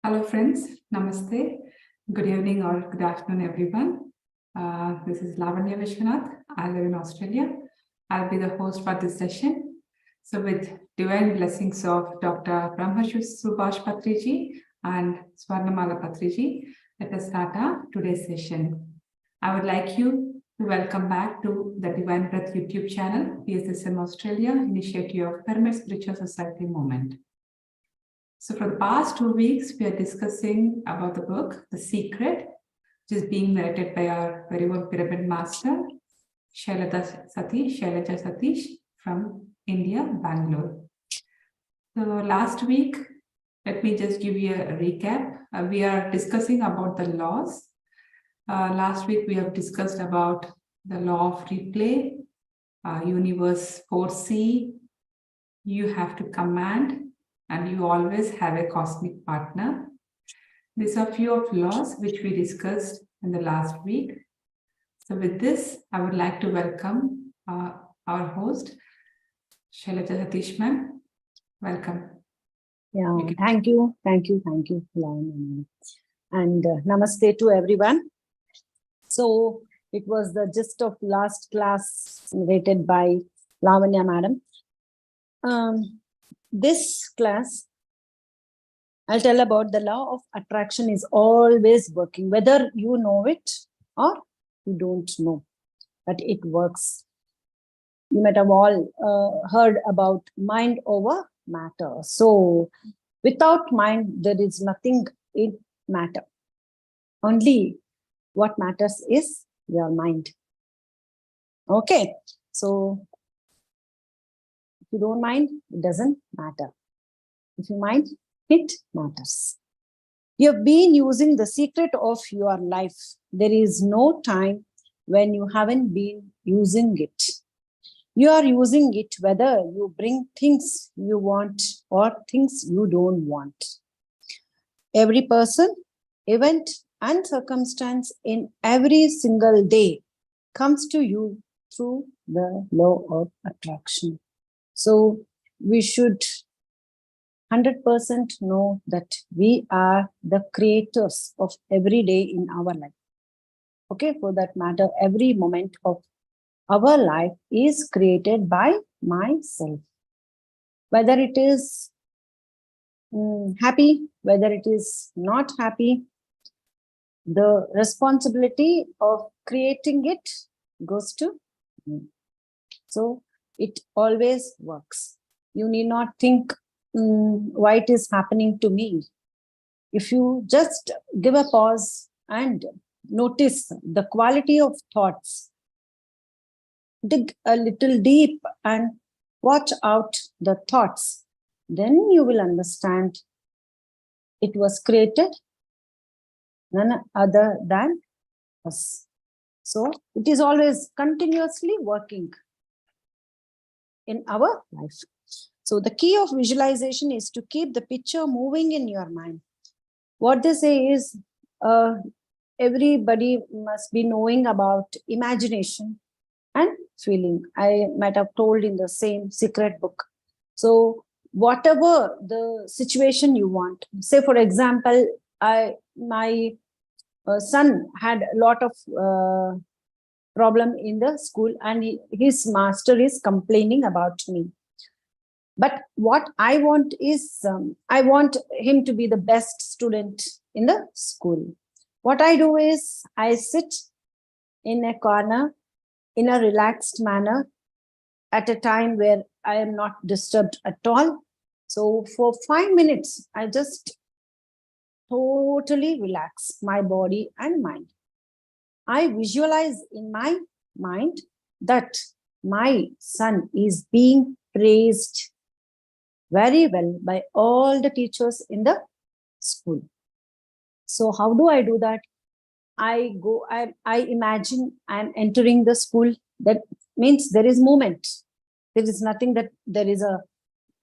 Hello friends, Namaste. Good evening or good afternoon everyone. This is Lavanya Vishwanath. I live in Australia. I'll be the host for this session. So with divine blessings of Dr. Brahmashu Subhash Patriji and Swarnamala Patriji, let us start our today's session. I would like you to welcome back to the Divine Breath YouTube channel, PSSM Australia, initiative of Pyramid Spiritual Society Movement. So for the past 2 weeks, we are discussing about the book, The Secret, which is being narrated by our very own pyramid master, Shylaja Sathish from India, Bangalore. So last week, let me just give you a recap. We are discussing about the laws. Last week, we have discussed about the law of replay, universe 4C, you have to command, and you always have a cosmic partner. These are few of laws which we discussed in the last week. So with this, I would like to welcome our host, Shylaja Sathish ma'am. Welcome. Yeah, thank you. And namaste to everyone. So it was the gist of last class narrated by Lavanya madam. This class, I'll tell about the law of attraction is always working, whether you know it or you don't know, but it works. You might have all heard about mind over matter. So without mind, there is nothing in matter. Only what matters is your mind. Okay, so if you don't mind, it doesn't matter. If you mind, it matters. You have been using the secret of your life. There is no time when you haven't been using it. You are using it whether you bring things you want or things you don't want. Every person, event, and circumstance in every single day comes to you through the law of attraction. So we should 100% know that we are the creators of every day in our life. Okay, for that matter, every moment of our life is created by myself. Whether it is happy, whether it is not happy, the responsibility of creating it goes to me. So it always works. You need not think why it is happening to me. If you just give a pause and notice the quality of thoughts, dig a little deep and watch out the thoughts, then you will understand it was created none other than us. So it is always continuously working in our life. So the key of visualization is to keep the picture moving in your mind. What they say is everybody must be knowing about imagination and feeling. I might have told in the same secret book. So whatever the situation you want, say for example, my son had a lot of problem in the school and his master is complaining about me. But what I want is, I want him to be the best student in the school. What I do is, I sit in a corner in a relaxed manner at a time where I am not disturbed at all. So for 5 minutes, I just totally relax my body and mind. I visualize in my mind that my son is being praised very well by all the teachers in the school. So how do I do that? I imagine I'm entering the school. That means there is movement. There is nothing that there is a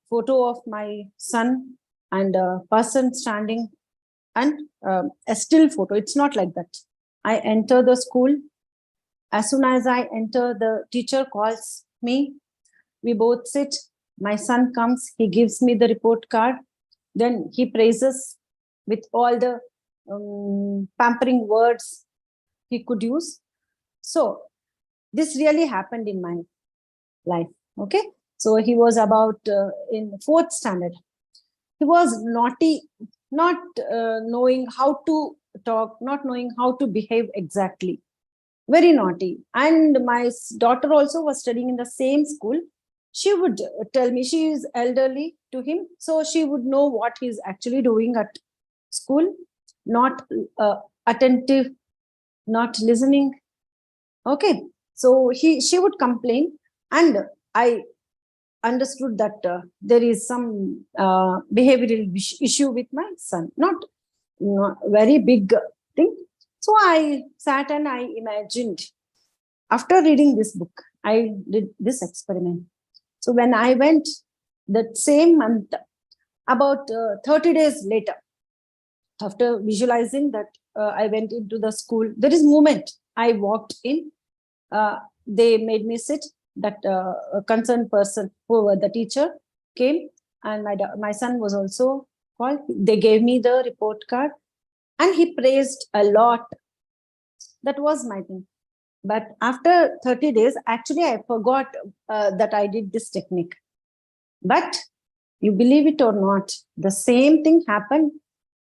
photo of my son and a person standing and a still photo. It's not like that. I enter the school. As soon as I enter, the teacher calls me. We both sit. My son comes. He gives me the report card. Then he praises with all the pampering words he could use. So this really happened in my life. Okay, so he was about in 4th standard. He was naughty, not knowing how to talk, not knowing how to behave exactly. Very naughty. And my daughter also was studying in the same school. She would tell me, she is elderly to him, so she would know what he's actually doing at school, not attentive, not listening. Okay, so she would complain, and I understood that there is some behavioral issue with my son, not very big thing. So I sat and I imagined. After reading this book, I did this experiment. So when I went that same month, about 30 days later, after visualizing that, I went into the school. There is movement. I walked in. They made me sit. That a concerned person, whoever the teacher, came, and my son was also called. They gave me the report card, and he praised a lot. That was my thing. But after 30 days, actually, I forgot that I did this technique. But you believe it or not, the same thing happened.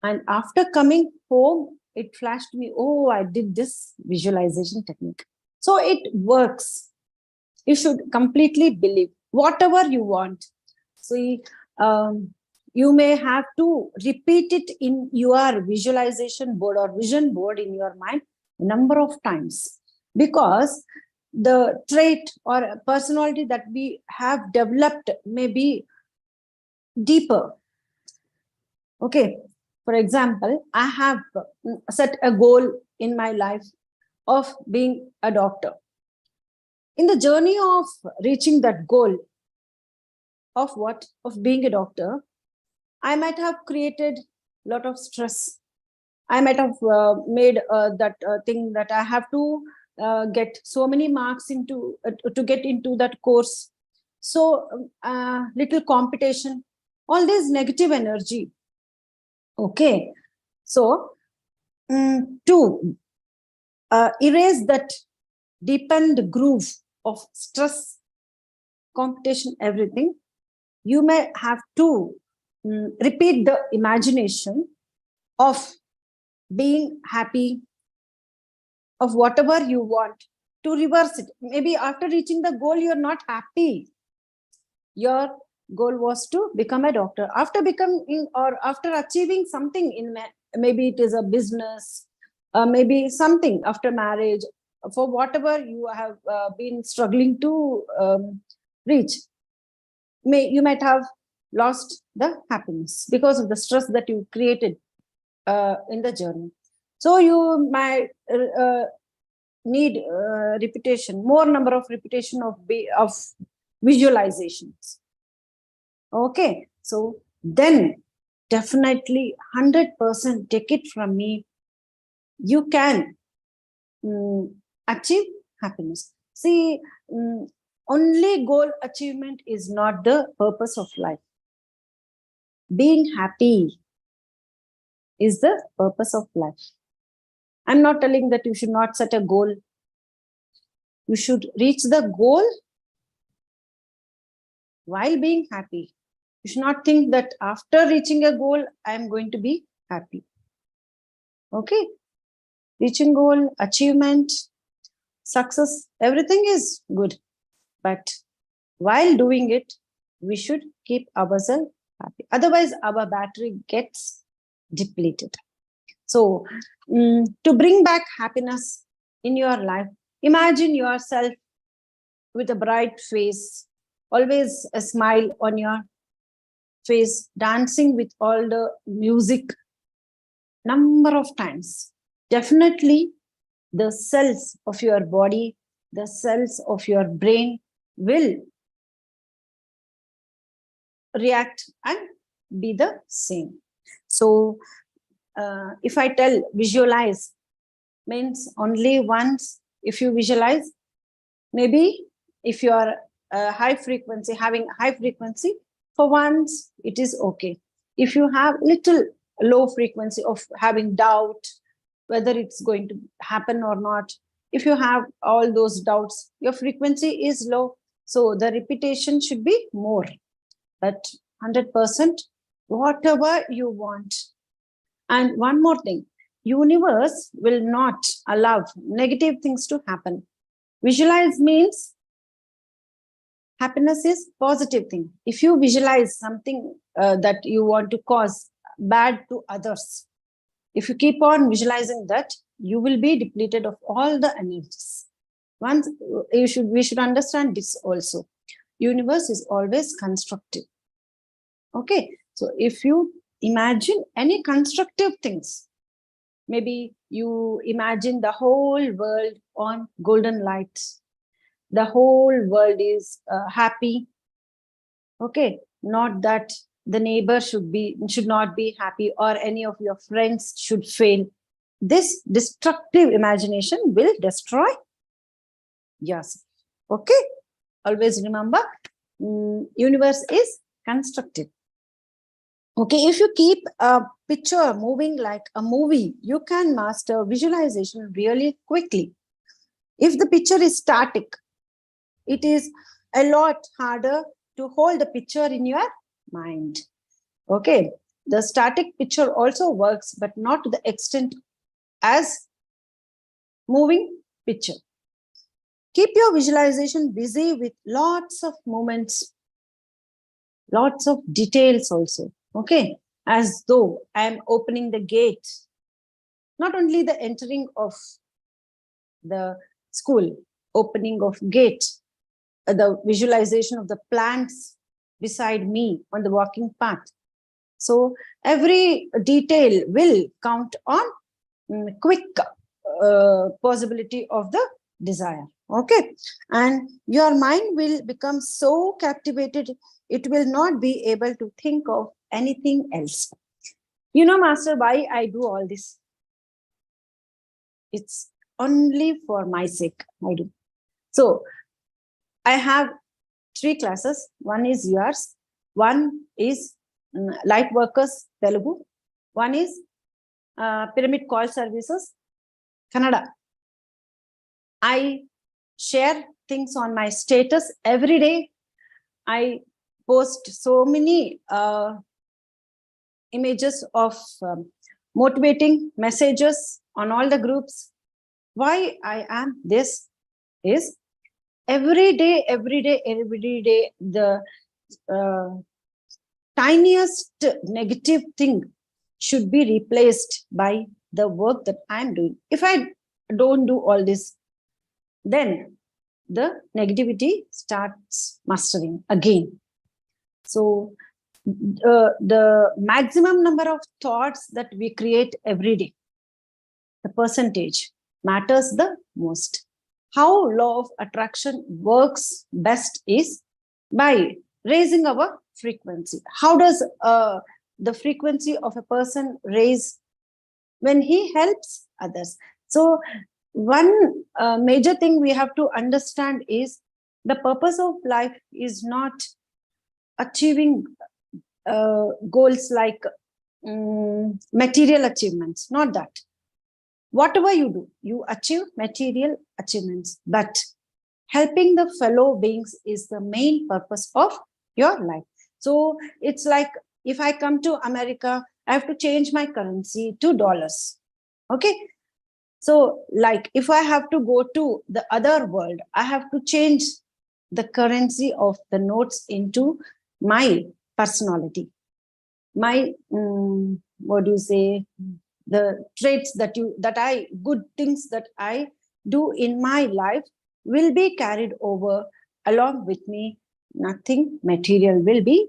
And after coming home, it flashed me, oh, I did this visualization technique. So it works. You should completely believe whatever you want. See, you may have to repeat it in your visualization board or vision board in your mind a number of times, because the trait or personality that we have developed may be deeper. Okay, for example, I have set a goal in my life of being a doctor. In the journey of reaching that goal of being a doctor, I might have created a lot of stress. I might have made that thing that I have to get so many marks into to get into that course. So little competition, all this negative energy. Okay, so to erase that deepened groove of stress, competition, everything, you may have to repeat the imagination of being happy, of whatever you want, to reverse it. Maybe after reaching the goal, you're not happy. Your goal was to become a doctor. After becoming or after achieving something in maybe it is a business, maybe something after marriage, for whatever you have been struggling to reach, you might have lost the happiness because of the stress that you created in the journey. So you might need repetition, more number of repetition of visualizations. Okay, so then definitely 100%, take it from me, you can achieve happiness. See, only goal achievement is not the purpose of life. Being happy is the purpose of life. I'm not telling that you should not set a goal. You should reach the goal while being happy. You should not think that after reaching a goal, I'm going to be happy. Okay? Reaching goal, achievement, success, everything is good. But while doing it, we should keep ourselves happy. Otherwise, our battery gets depleted. So, to bring back happiness in your life, imagine yourself with a bright face, always a smile on your face, dancing with all the music number of times. Definitely, the cells of your body, the cells of your brain will react and be the same. So, if I tell visualize, means only once. If you visualize, maybe if you are high frequency, having high frequency, for once it is okay. If you have little low frequency of having doubt whether it's going to happen or not. If you have all those doubts, your frequency is low, so the repetition should be more. But 100%, whatever you want. And one more thing, universe will not allow negative things to happen. Visualize means happiness is positive thing. If you visualize something that you want to cause bad to others, if you keep on visualizing that, you will be depleted of all the energies. Once we should understand this also. Universe is always constructive. Okay, so if you imagine any constructive things, maybe you imagine the whole world on golden lights, the whole world is happy. Okay, not that the neighbor should not be happy, or any of your friends should fail. This destructive imagination will destroy yourself. Okay, always remember, universe is constructive. Okay, if you keep a picture moving like a movie, you can master visualization really quickly. If the picture is static, it is a lot harder to hold the picture in your mind. Okay, the static picture also works, but not to the extent as moving picture. Keep your visualization busy with lots of moments, lots of details also. Okay, as though I am opening the gate, not only the entering of the school, opening of gate, the visualization of the plants beside me on the walking path. So every detail will count on quick possibility of the desire. Okay, and your mind will become so captivated, it will not be able to think of anything else. You know, Master, why I do all this? It's only for my sake I do. So I have 3 classes. One is yours, one is Light Workers Telugu, one is Pyramid Call Services Kannada. I share things on my status every day. I post so many images of motivating messages on all the groups. Why I am this is every day, the tiniest negative thing should be replaced by the work that I'm doing. If I don't do all this, then the negativity starts mastering again. So the maximum number of thoughts that we create every day, the percentage matters the most. How law of attraction works best is by raising our frequency. How does the frequency of a person raise? When he helps others. So one major thing we have to understand is the purpose of life is not achieving goals like material achievements, not that. Whatever you do, you achieve material achievements, but helping the fellow beings is the main purpose of your life. So it's like, if I come to America, I have to change my currency to dollars. Okay. So like, if I have to go to the other world, I have to change the currency of the notes into my personality, my, what do you say, the traits good things that I do in my life will be carried over along with me. Nothing material will be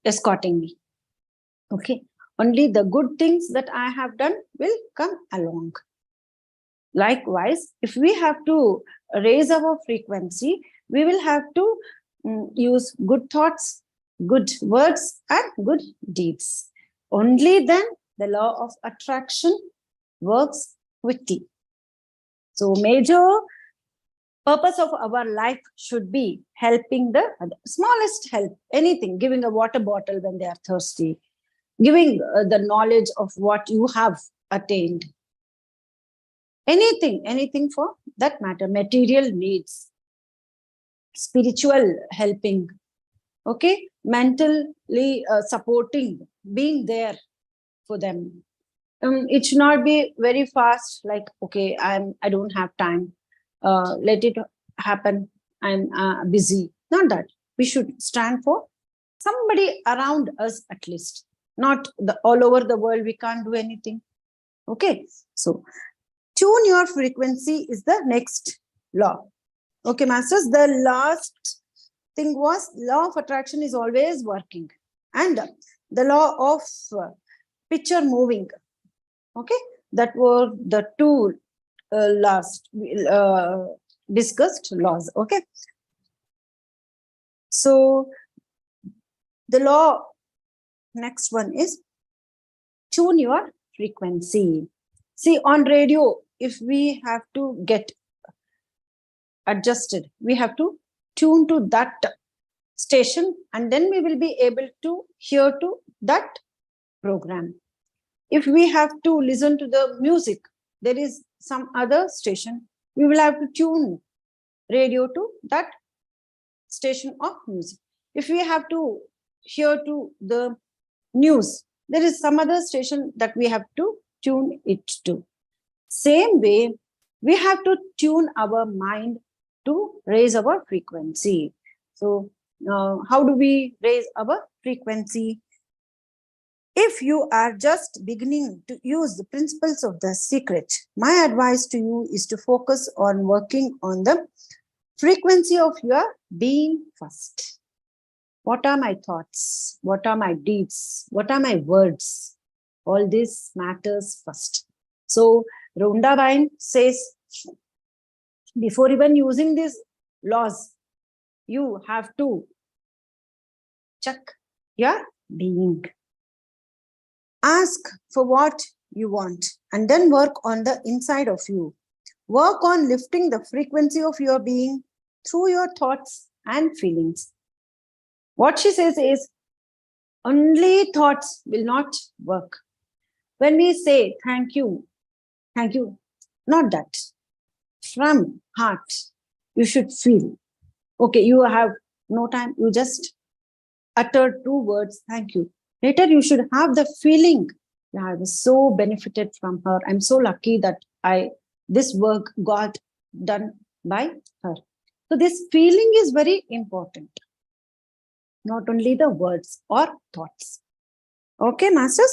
escorting me. Okay, only the good things that I have done will come along. Likewise, if we have to raise our frequency, we will have to use good thoughts, good words, and good deeds. Only then the law of attraction works quickly. So major purpose of our life should be helping the smallest help, anything, giving a water bottle when they are thirsty, giving the knowledge of what you have attained. Anything for that matter, material needs, spiritual helping, okay, mentally supporting, being there for them. It should not be very fast, like, okay, I don't have time. Let it happen. I'm busy. Not that. We should stand for somebody around us at least. Not all over the world. We can't do anything. Okay. So tune your frequency is the next law. Okay, masters. The last thing was law of attraction is always working, and the law of picture moving. Okay, that were the two last discussed laws. Okay, so the law next one is tune your frequency. See, on radio, if we have to get adjusted, we have to tune to that station, and then we will be able to hear to that program. If we have to listen to the music, there is some other station, we will have to tune radio to that station of music. If we have to hear to the news, there is some other station that we have to tune it to. Same way, we have to tune our mind to raise our frequency. So how do we raise our frequency? If you are just beginning to use the principles of the secret, my advice to you is to focus on working on the frequency of your being first. What are my thoughts? What are my deeds? What are my words? All this matters first. So Rhonda Byrne says, before even using these laws, you have to check your being. Ask for what you want and then work on the inside of you. Work on lifting the frequency of your being through your thoughts and feelings. What she says is, only thoughts will not work. When we say thank you, not that. From heart, you should feel. Okay, you have no time, you just utter 2 words, thank you. Later, you should have the feeling, yeah, I was so benefited from her. I'm so lucky that this work got done by her. So this feeling is very important. Not only the words or thoughts. Okay, masters,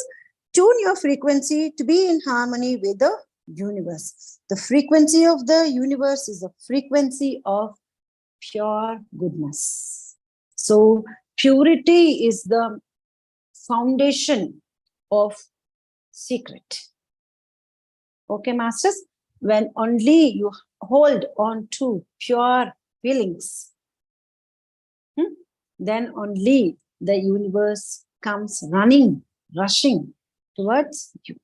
tune your frequency to be in harmony with the universe. The frequency of the universe is the frequency of pure goodness. So purity is the foundation of secret. Okay, masters, when only you hold on to pure feelings, then only the universe comes running, rushing towards you.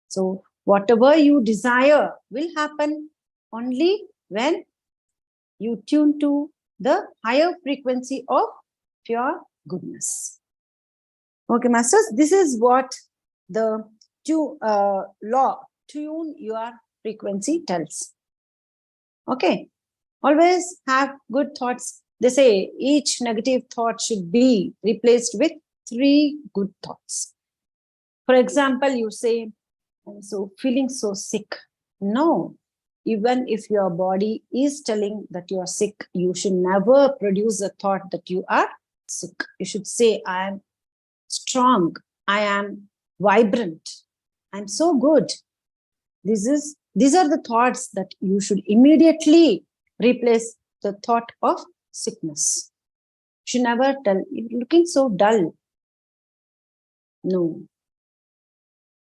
So whatever you desire will happen only when you tune to the higher frequency of pure goodness. Okay, masters, this is what the law, tune your frequency, tells. Okay, always have good thoughts. They say each negative thought should be replaced with 3 good thoughts. For example, you say, I'm so feeling so sick. No, even if your body is telling that you are sick, you should never produce a thought that you are sick. You should say, I am strong, I am vibrant, I'm so good. These are the thoughts that you should immediately replace the thought of sickness. You should never tell, you're looking so dull. No,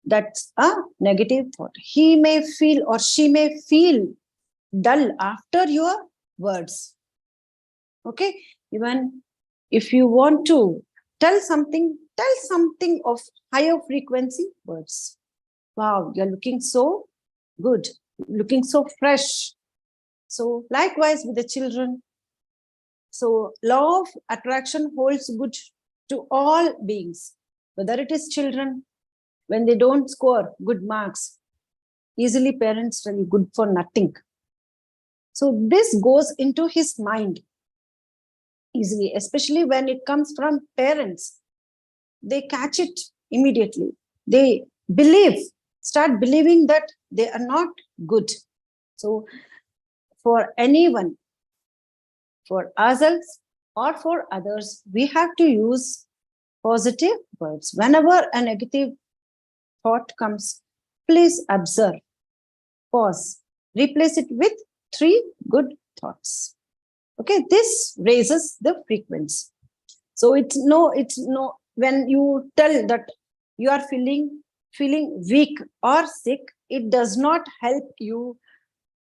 that's a negative thought. He may feel or she may feel dull after your words. Okay, even if you want to tell something of higher frequency words. Wow, you're looking so good, looking so fresh. So likewise with the children. So law of attraction holds good to all beings. whether it is children, when they don't score good marks, easily parents tell you good for nothing. So this goes into his mind easily, especially when it comes from parents. They catch it immediately. They start believing that they are not good. So for anyone, for ourselves or for others, we have to use positive words. Whenever a negative thought comes, please observe, pause, replace it with 3 good thoughts. Okay, this raises the frequency. So it's no, when you tell that you are feeling weak or sick, it does not help you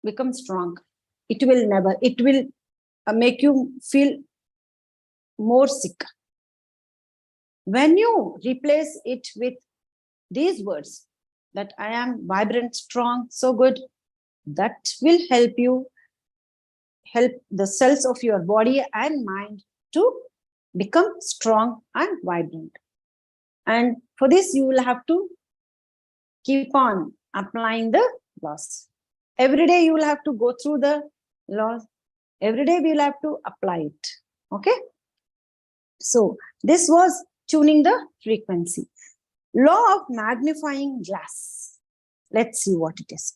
become strong. It will never, it will make you feel more sick. When you replace it with these words, that I am vibrant, strong, so good, that will help you, help the cells of your body and mind to become strong and vibrant. And for this, you will have to keep on applying the laws. Every day you will have to go through the laws. Every day we will have to apply it. Okay. So this was tuning the frequency. Law of magnifying glass. Let's see what it is.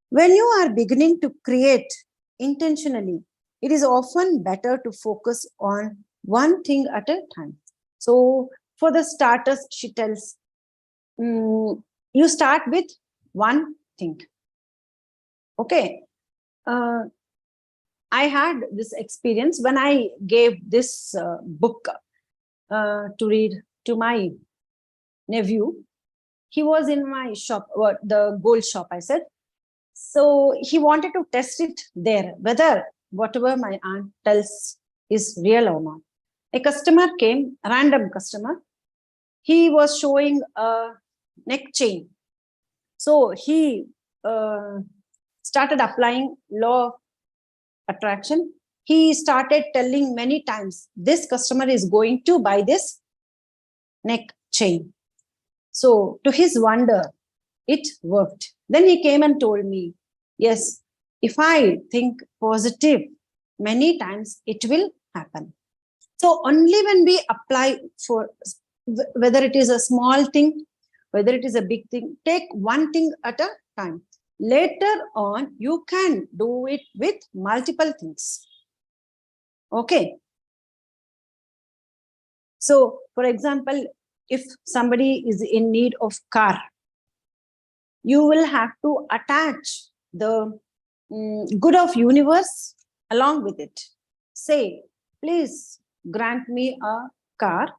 When you are beginning to create intentionally, it is often better to focus on one thing at a time. So for the starters, she tells, you start with one thing. Okay. I had this experience when I gave this book to read to my nephew. He was in my shop, the gold shop, I said. So he wanted to test it there, whether whatever my aunt tells is real or not. A customer came, a random customer. He was showing a neck chain. So he started applying law of attraction. He started telling many times, this customer is going to buy this neck chain. So to his wonder, it worked. Then he came and told me, yes, if I think positive many times, it will happen. So only when we apply, for whether it is a small thing, whether it is a big thing, take one thing at a time. Later on, you can do it with multiple things. Okay. So for example, if somebody is in need of car, you will have to attach the good of universe along with it. Say, please grant me a car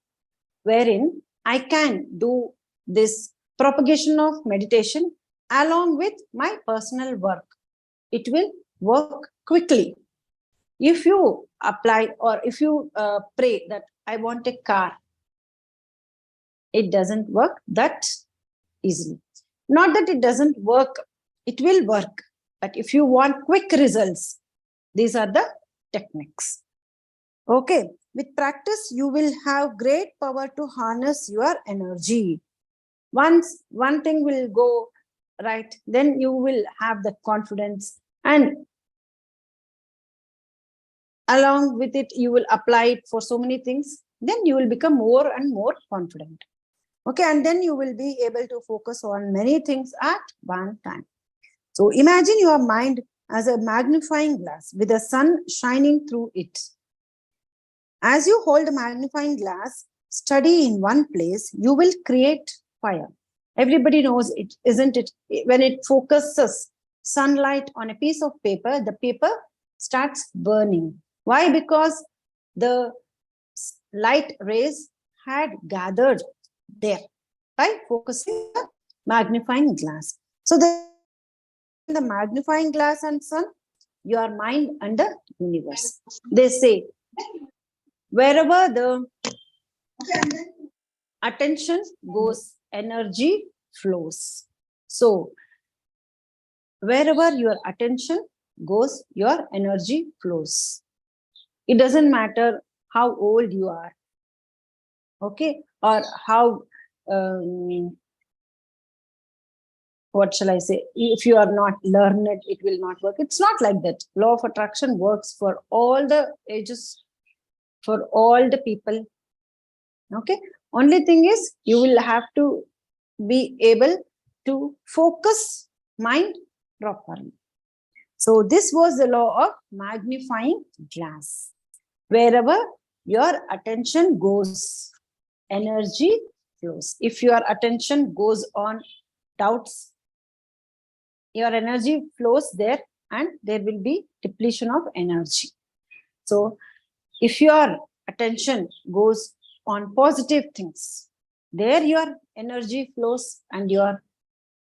wherein I can do this propagation of meditation along with my personal work. It will work quickly. If you apply or if you pray that I want a car, it doesn't work that easily. Not that it doesn't work, it will work. But if you want quick results, these are the techniques. Okay, with practice, you will have great power to harness your energy. Once one thing will go right, then you will have the confidence, and along with it, you will apply it for so many things. Then you will become more and more confident. Okay, and then you will be able to focus on many things at one time. So imagine your mind as a magnifying glass with the sun shining through it. As you hold a magnifying glass, study in one place, you will create fire. Everybody knows it, isn't it? When it focuses sunlight on a piece of paper, the paper starts burning. Why? Because the light rays had gathered there by focusing the magnifying glass. So the magnifying glass and sun, your mind and the universe. They say, wherever the attention goes, energy flows. So wherever your attention goes, your energy flows. It doesn't matter how old you are, okay, or how what shall I say? If you are not learned, it will not work. It's not like that. Law of attraction works for all the ages, for all the people. Okay. Only thing is you will have to be able to focus mind properly. So this was the law of magnifying glass. Wherever your attention goes, energy flows. If your attention goes on doubts, your energy flows there and there will be depletion of energy. So if your attention goes on positive things, there your energy flows and your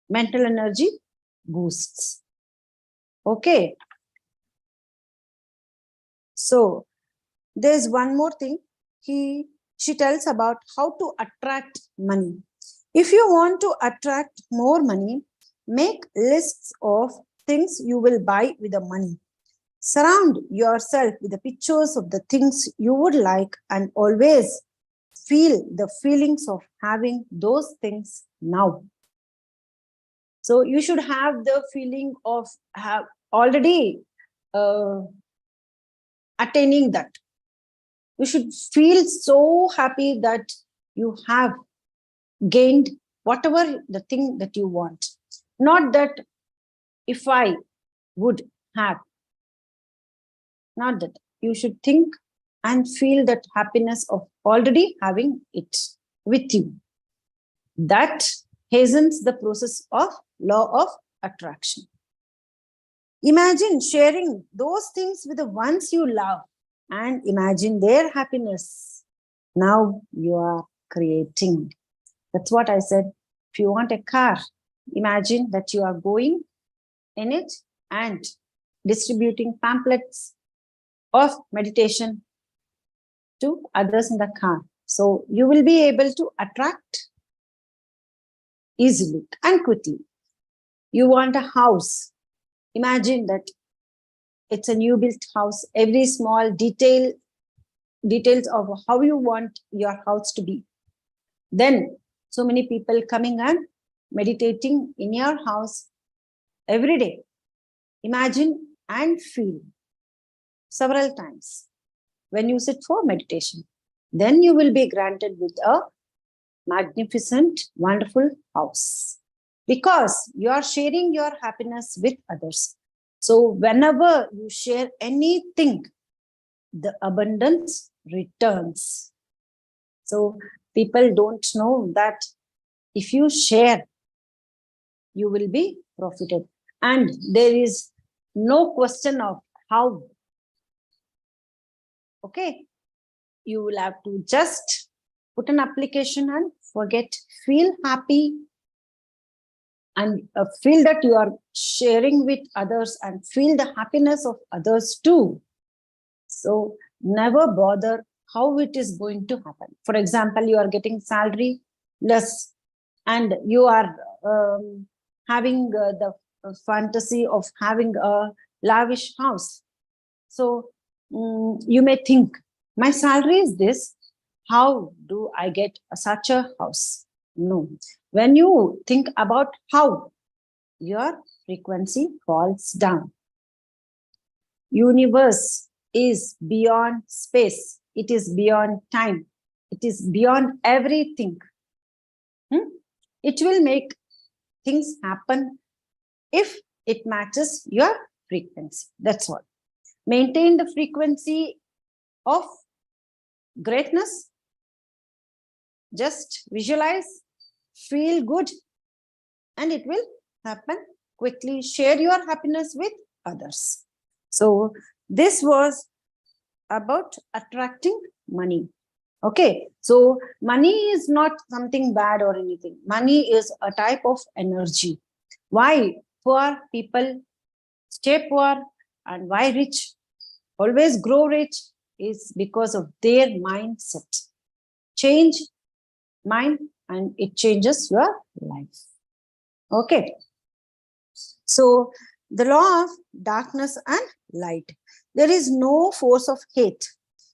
mental energy boosts. Okay. So there's one more thing. She tells about how to attract money. If you want to attract more money, make lists of things you will buy with the money. Surround yourself with the pictures of the things you would like and always feel the feelings of having those things now. So you should have the feeling of have already attaining that. You should feel so happy that you have gained whatever the thing that you want. Not that if I would have. Not that. You should think and feel that happiness of already having it with you. That hastens the process of law of attraction. Imagine sharing those things with the ones you love and imagine their happiness. Now you are creating. That's what I said. If you want a car, imagine that you are going in it and distributing pamphlets of meditation to others in the car. So you will be able to attract easily and quickly. You want a house. Imagine that it's a new built house. Every small details of how you want your house to be. Then so many people coming and meditating in your house every day. Imagine and feel several times when you sit for meditation. Then you will be granted with a magnificent, wonderful house. Because you are sharing your happiness with others. So whenever you share anything, the abundance returns. So people don't know that if you share, you will be profited. And there is no question of how. Okay. You will have to just put an application and forget, feel happy, and feel that you are sharing with others and feel the happiness of others too. So never bother how it is going to happen. For example, you are getting salary less and you are having the fantasy of having a lavish house. So you may think, my salary is this, how do I get such a house? No. When you think about how, your frequency falls down. Universe is beyond space. It is beyond time. It is beyond everything. It will make things happen if it matches your frequency. That's all. Maintain the frequency of greatness. Just visualize, feel good, and it will happen quickly. Share your happiness with others. So this was about attracting money. Okay, so money is not something bad or anything. Money is a type of energy. Why poor people stay poor and why rich always grow rich is because of their mindset. Change mind and it changes your life. Okay. So the law of darkness and light. There is no force of hate.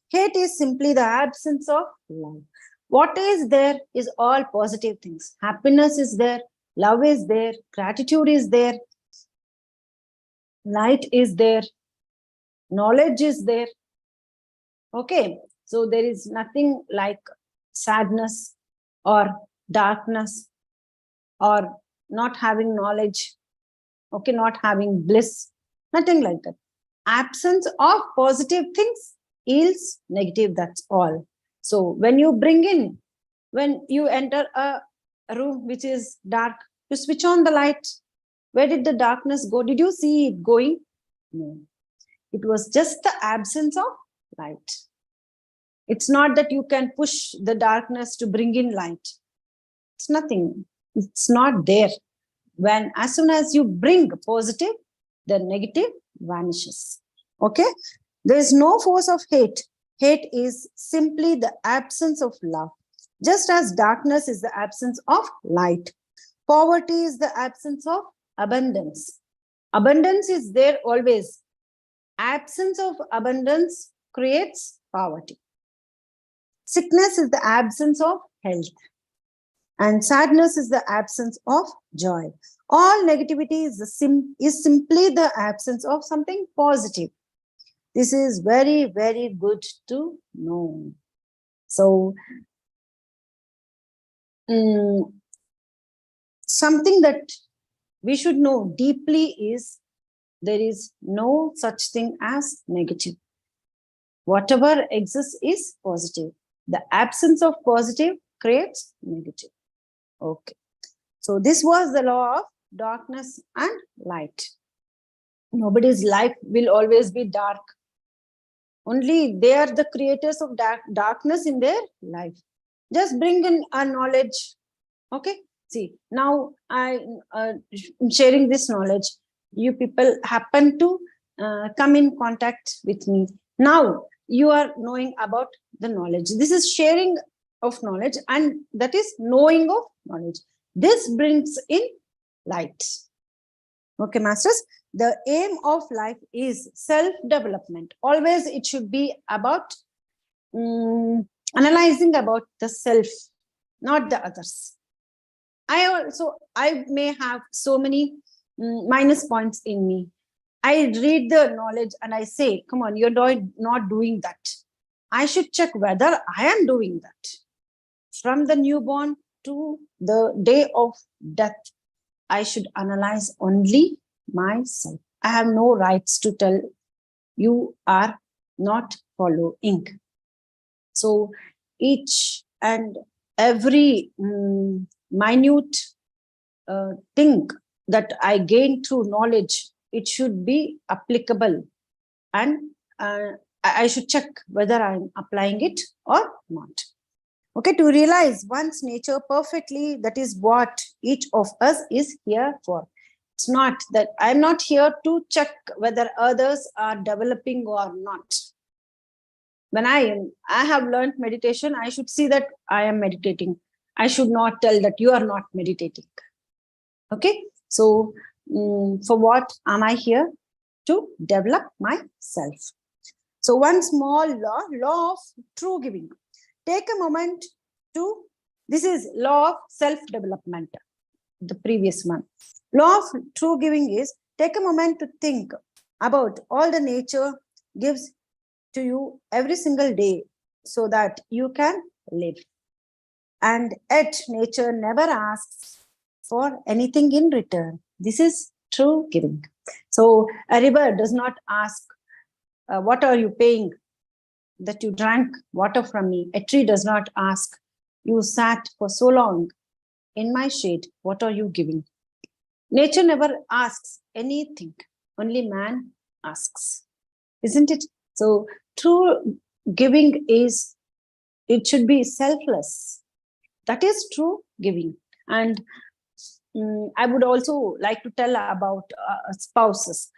Hate is simply the absence of love. What is there is all positive things. Happiness is there, love is there, gratitude is there, light is there, knowledge is there. Okay, so there is nothing like sadness or darkness or not having knowledge, okay, not having bliss, nothing like that. Absence of positive things is negative, that's all. So when you bring in, when you enter a room which is dark, you switch on the light. Where did the darkness go? Did you see it going? No. It was just the absence of light. It's not that you can push the darkness to bring in light. It's nothing. It's not there. When as soon as you bring positive, the negative vanishes. Okay? There is no force of hate. Hate is simply the absence of love. Just as darkness is the absence of light. Poverty is the absence of abundance. Abundance is there always. Absence of abundance creates poverty. Sickness is the absence of health. And sadness is the absence of joy. All negativity is simply the absence of something positive. This is very, very good to know. So, something that we should know deeply is there is no such thing as negative. Whatever exists is positive. The absence of positive creates negative. Okay. So this was the law of darkness and light. Nobody's life will always be dark. Only they are the creators of darkness in their life. Just bring in our knowledge. Okay. See, now I'm sharing this knowledge. You people happen to come in contact with me. Now you are knowing about the knowledge. This is sharing of knowledge, and that is knowing of knowledge. This brings in light. Okay, masters. The aim of life is self-development. Always it should be about analyzing about the self, not the others. I may have so many minus points in me. I read the knowledge and I say, come on, you're not doing that. I should check whether I am doing that. From the newborn to the day of death, I should analyze only myself. I have no rights to tell you are not following. So each and every minute thing that I gain through knowledge, it should be applicable, and I should check whether I'm applying it or not. Okay, to realize one's nature perfectly, that is what each of us is here for. It's not that I'm not here to check whether others are developing or not. When I have learned meditation, I should see that I am meditating. I should not tell that you are not meditating. Okay, so for what am I here? To develop myself. So one small law of true giving. Take a moment to, this is law of self-development, the previous one. Law of true giving is, take a moment to think about all the nature gives to you every single day so that you can live. And yet nature never asks for anything in return. This is true giving. So a river does not ask, what are you paying that you drank water from me? A tree does not ask, you sat for so long in my shade, what are you giving? Nature never asks anything, only man asks, isn't it? So true giving is, it should be selfless. That is true giving. And I would also like to tell about spouses.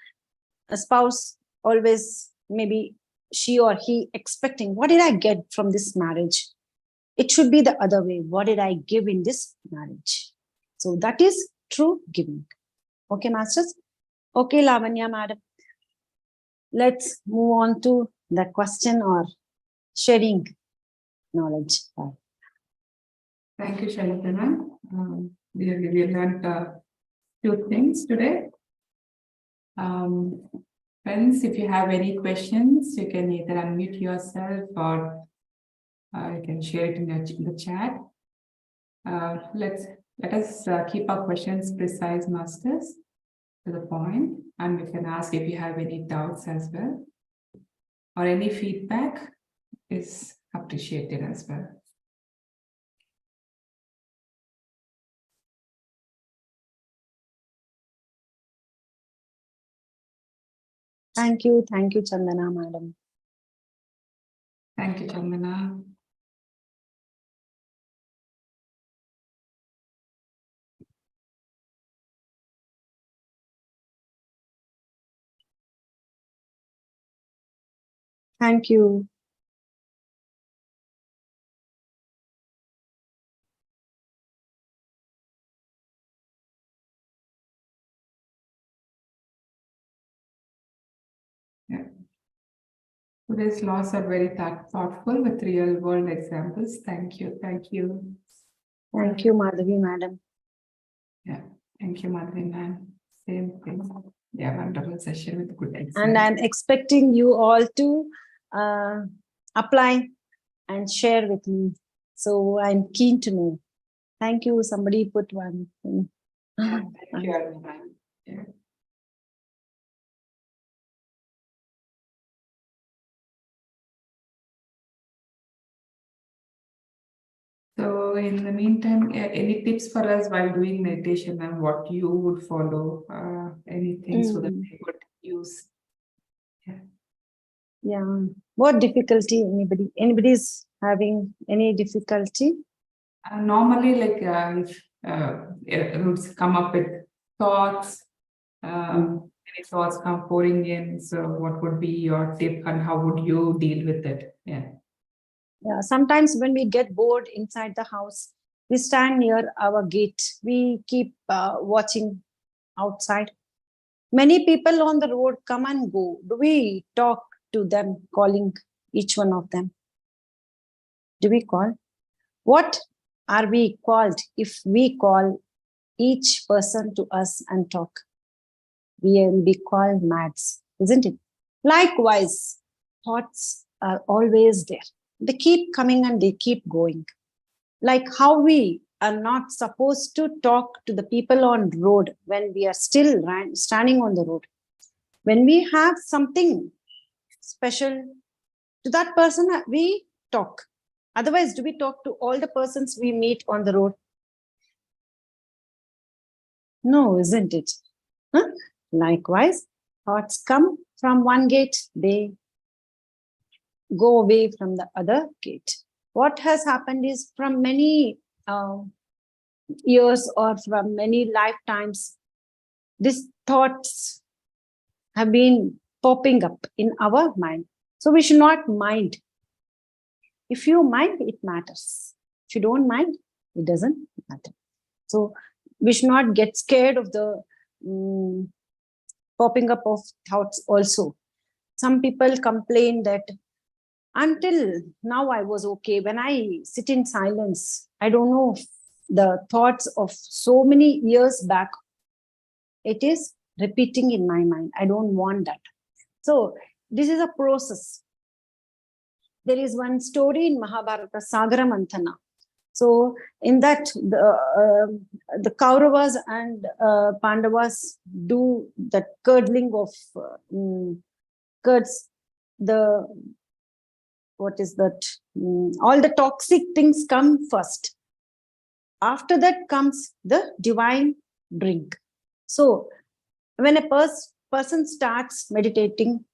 A spouse always, maybe she or he expecting, what did I get from this marriage? It should be the other way. What did I give in this marriage? So that is true giving. Okay, masters? Okay, Lavanya madam. Let's move on to the question or sharing knowledge. Thank you, Shylaja. We learned a few things today. Friends, if you have any questions, you can either unmute yourself or you can share it in the chat. Let us keep our questions precise, masters, to the point, and we can ask if you have any doubts as well, or any feedback is appreciated as well. Thank you, Chandana madam. Thank you, Chandana. Thank you. Yeah. Today's laws are very thoughtful with real world examples. Thank you. Thank you. Thank you, Madhavi madam. Yeah. Thank you, Madhavi ma'am. Same thing. Yeah, wonderful session with good examples. And I'm expecting you all to apply and share with me. So I'm keen to know. Thank you. Somebody put one thing. Thank you, ma'am. Yeah. So in the meantime, any tips for us while doing meditation and what you would follow? Anything so that we could use? Yeah. Yeah. What difficulty? Anybody's having any difficulty? Normally, like if roots come up with thoughts, any thoughts come pouring in. So, what would be your tip, and how would you deal with it? Yeah. Yeah. Sometimes when we get bored inside the house, we stand near our gate. We keep watching outside. Many people on the road come and go. Do we talk to them, calling each one of them? Do we call? What are we called if we call each person to us and talk? We will be called mads, isn't it? Likewise, thoughts are always there. They keep coming and they keep going. Like how we are not supposed to talk to the people on road when we are still standing on the road. When we have something special to that person, we talk. Otherwise, do we talk to all the persons we meet on the road? No, isn't it? Huh? Likewise, thoughts come from one gate, they go away from the other gate. What has happened is from many years or from many lifetimes, these thoughts have been popping up in our mind. So we should not mind. If you mind, it matters. If you don't mind, it doesn't matter. So we should not get scared of the popping up of thoughts also. Some people complain that until now I was okay. When I sit in silence, I don't know the thoughts of so many years back. It is repeating in my mind. I don't want that. So this is a process. There is one story in Mahabharata, Sagara Manthana. So in that, the Kauravas and Pandavas do that curdling of curds. What is that? All the toxic things come first. After that comes the divine drink. So when a person starts meditating,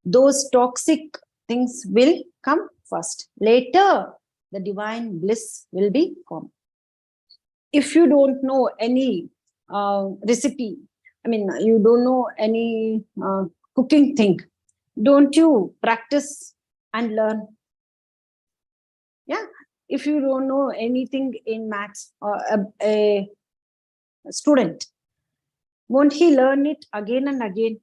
those toxic things will come first. Later, the divine bliss will be come. If you don't know any recipe, I mean, you don't know any cooking thing, don't you practice and learn? Yeah. If you don't know anything in maths, or a student, won't he learn it again and again?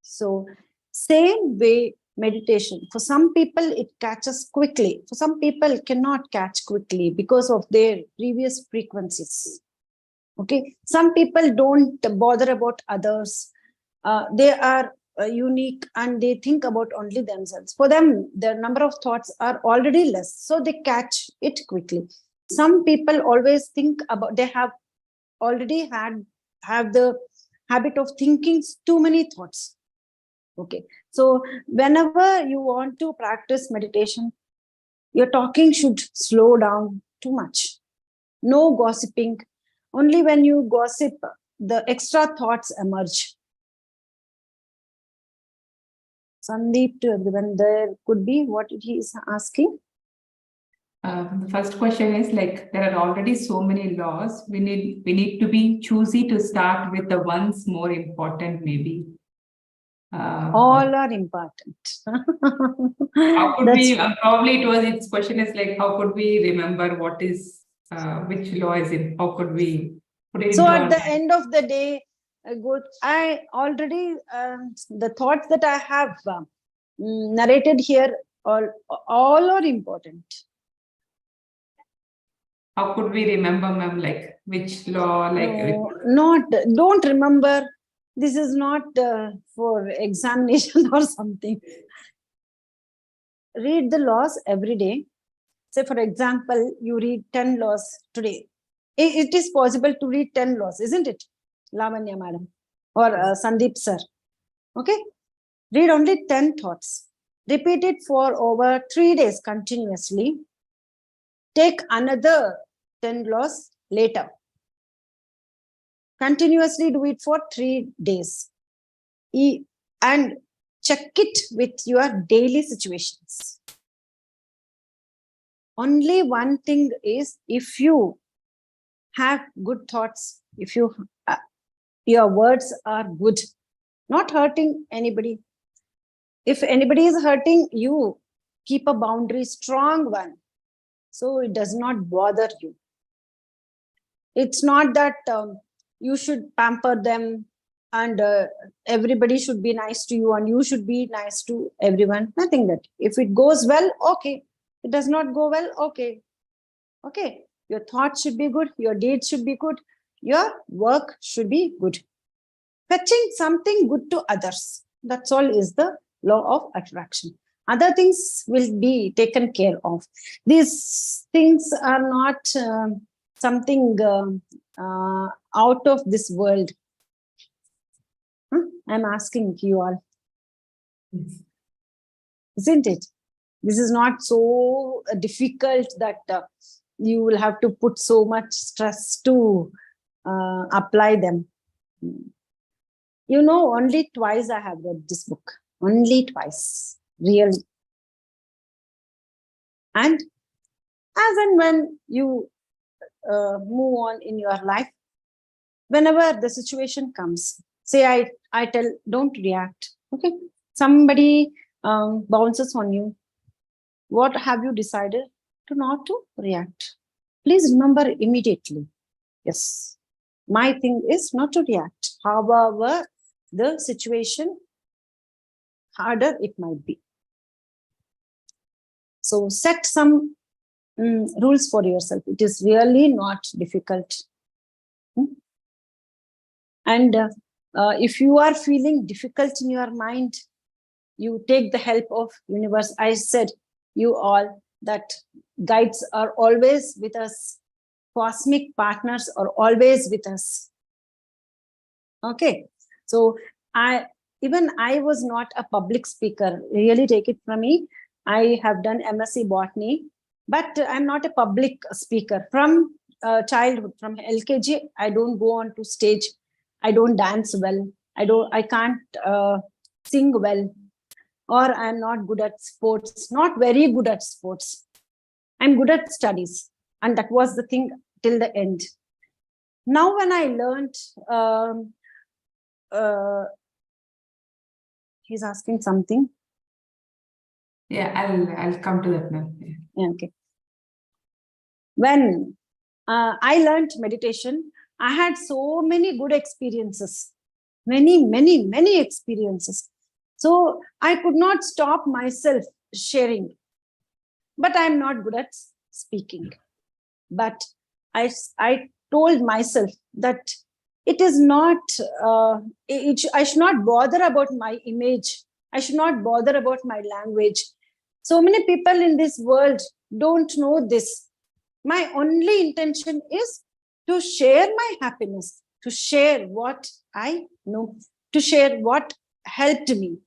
So same way, meditation, for some people it catches quickly. For some people cannot catch quickly because of their previous frequencies. Okay, some people don't bother about others. They are unique and they think about only themselves. For them, their number of thoughts are already less, so they catch it quickly. Some people always think about, they have already have the habit of thinking too many thoughts. Okay, so whenever you want to practice meditation, your talking should slow down too much. No gossiping. Only when you gossip, the extra thoughts emerge. Sandeep, to everyone, there could be what he is asking. The first question is like, there are already so many laws. We need to be choosy to start with the ones more important, maybe. All are important. How could we? Probably its question is like, how could we remember what is which law is it? How could we put it so into at the end of the day, I already the thoughts that I have narrated here, all are important. How could we remember, ma'am, like which law, like don't remember. This is not for examination or something. Read the laws every day. Say, for example, you read 10 laws today. It is possible to read 10 laws, isn't it, Lavanya madam or Sandeep sir? Okay, read only 10 thoughts. Repeat it for over 3 days continuously. Take another 10 laws later. Continuously do it for 3 days. And check it with your daily situations. Only one thing is, if you have good thoughts, if you your words are good, not hurting anybody. If anybody is hurting you, keep a boundary, strong one, so it does not bother you. It's not that you should pamper them and everybody should be nice to you and you should be nice to everyone. Nothing that. If it goes well, okay. It does not go well, okay. Okay, your thoughts should be good, your deeds should be good, your work should be good. Fetching something good to others, that's all is the law of attraction. Other things will be taken care of. These things are not something out of this world. I'm asking you all. Isn't it? This is not so difficult that you will have to put so much stress to apply them. You know, only twice I have read this book. Only twice, really. And as and when you move on in your life, whenever the situation comes, say I tell, don't react. Okay, somebody bounces on you. What have you decided? To not to react. Please remember immediately. Yes, my thing is not to react. However, the situation harder it might be. So set some rules for yourself. It is really not difficult. And if you are feeling difficult in your mind, you take the help of universe. I said you all that guides are always with us. Cosmic partners are always with us. Okay, so I was not a public speaker. Really take it from me. I have done MSc Botany, but I'm not a public speaker. From childhood, from LKG, I don't go on to stage. I don't dance well. I can't sing well, or I'm not good at sports, not very good at sports. I'm good at studies. And that was the thing till the end. Now when I learned, he's asking something. Yeah, I'll come to that now. Yeah, okay. When I learned meditation, I had so many good experiences. Many experiences. So I could not stop myself sharing, but I'm not good at speaking. But I told myself that it is not, I should not bother about my image. I should not bother about my language. So many people in this world don't know this. My only intention is to share my happiness, to share what I know, to share what helped me.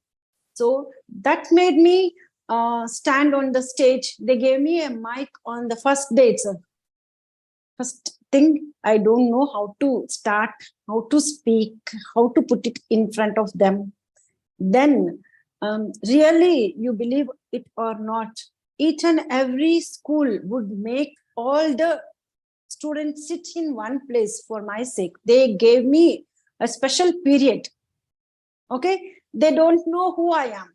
So that made me stand on the stage. They gave me a mic on the first day itself. First thing, I don't know how to start, how to speak, how to put it in front of them. Then, really, you believe it or not, each and every school would make all the students sit in one place for my sake. They gave me a special period. Okay, they don't know who I am.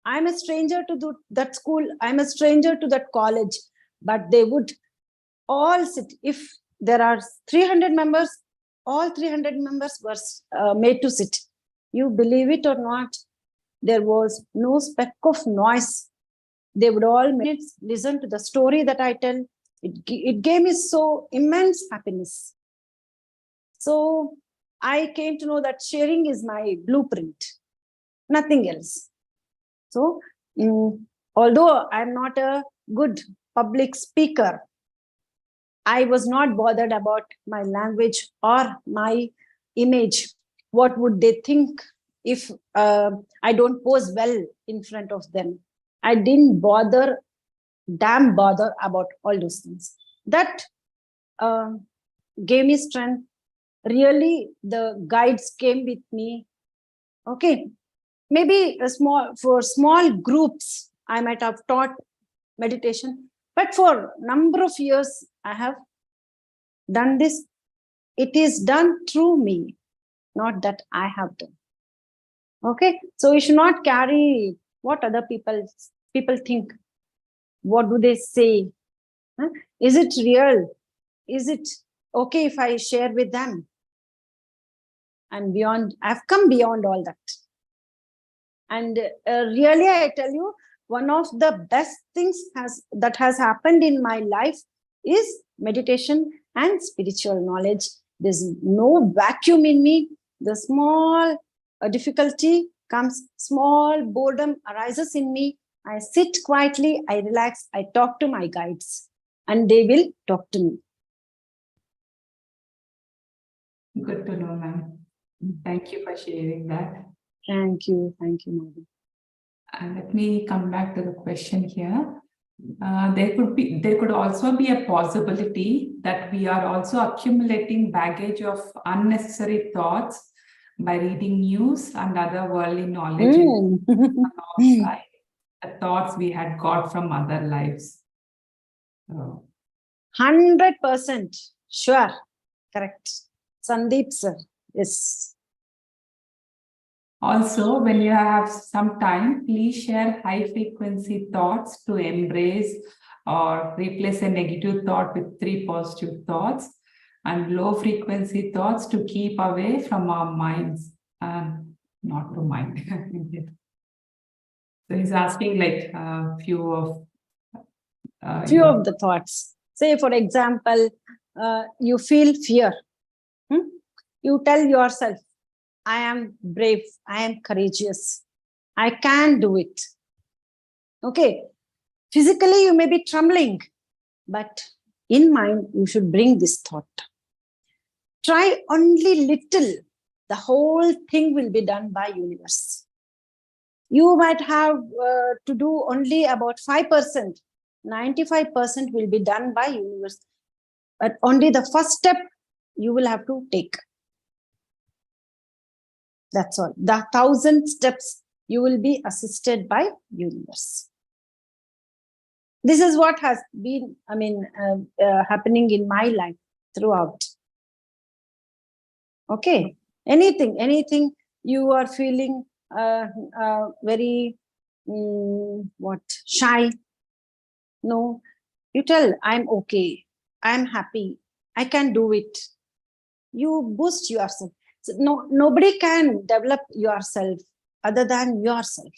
I'm a stranger to that school. I'm a stranger to that college, but they would all sit. If there are 300 members, all 300 members were made to sit. You believe it or not, there was no speck of noise. They would all listen to the story that I tell. It gave me so immense happiness. So I came to know that sharing is my blueprint, nothing else. So although I'm not a good public speaker, I was not bothered about my language or my image. What would they think if I don't pose well in front of them? I didn't damn bother about all those things. That gave me strength. Really, the guides came with me. Okay, maybe for small groups, I might have taught meditation, but for number of years, I have done this. It is done through me, not that I have done. Okay, so you should not carry what other people think. What do they say? Huh? Is it real? Is it okay if I share with them? And beyond, I've come beyond all that. And really, I tell you, one of the best things that has happened in my life is meditation and spiritual knowledge. There's no vacuum in me. The small difficulty comes, small boredom arises in me. I sit quietly, I relax, I talk to my guides, and they will talk to me. Good to know, ma'am. Thank you for sharing that. Thank you, Madam. And let me come back to the question here. There could also be a possibility that we are also accumulating baggage of unnecessary thoughts by reading news and other worldly knowledge alongside the thoughts we had got from other lives. 100% sure, correct. Sandeep sir, yes. Also, when you have some time, please share high frequency thoughts to embrace or replace a negative thought with 3 positive thoughts, and low frequency thoughts to keep away from our minds and not to mind. So he's asking like a few of the thoughts. Say, for example, you feel fear. You tell yourself, I am brave, I am courageous, I can do it. Okay, physically you may be trembling, but in mind you should bring this thought. Try only little, the whole thing will be done by universe. You might have to do only about 5%, 95% will be done by universe. But only the first step you will have to take. That's all. The 1,000 steps you will be assisted by universe. This is what has been, happening in my life throughout. Okay, anything you are feeling very shy. No, you tell, I'm okay, I'm happy, I can do it. You boost yourself. So nobody can develop yourself other than yourself.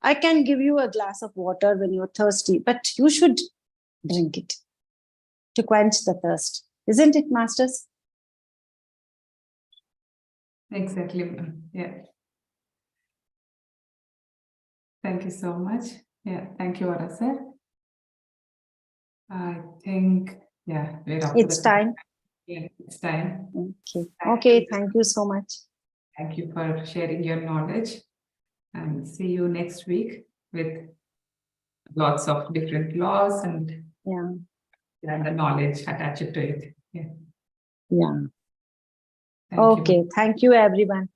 I can give you a glass of water when you're thirsty, but you should drink it to quench the thirst. Isn't it, masters? Exactly, ma'am. Yeah. Thank you so much. Yeah, thank you, Vara sir. I think, yeah, we're up to It's the time. Yeah, it's time. Okay. Thank Okay. you. Thank you so much. Thank you for sharing your knowledge, and see you next week with lots of different laws and Yeah. the knowledge attached to it. Yeah. Yeah. Thank you. Okay. Thank you, everyone.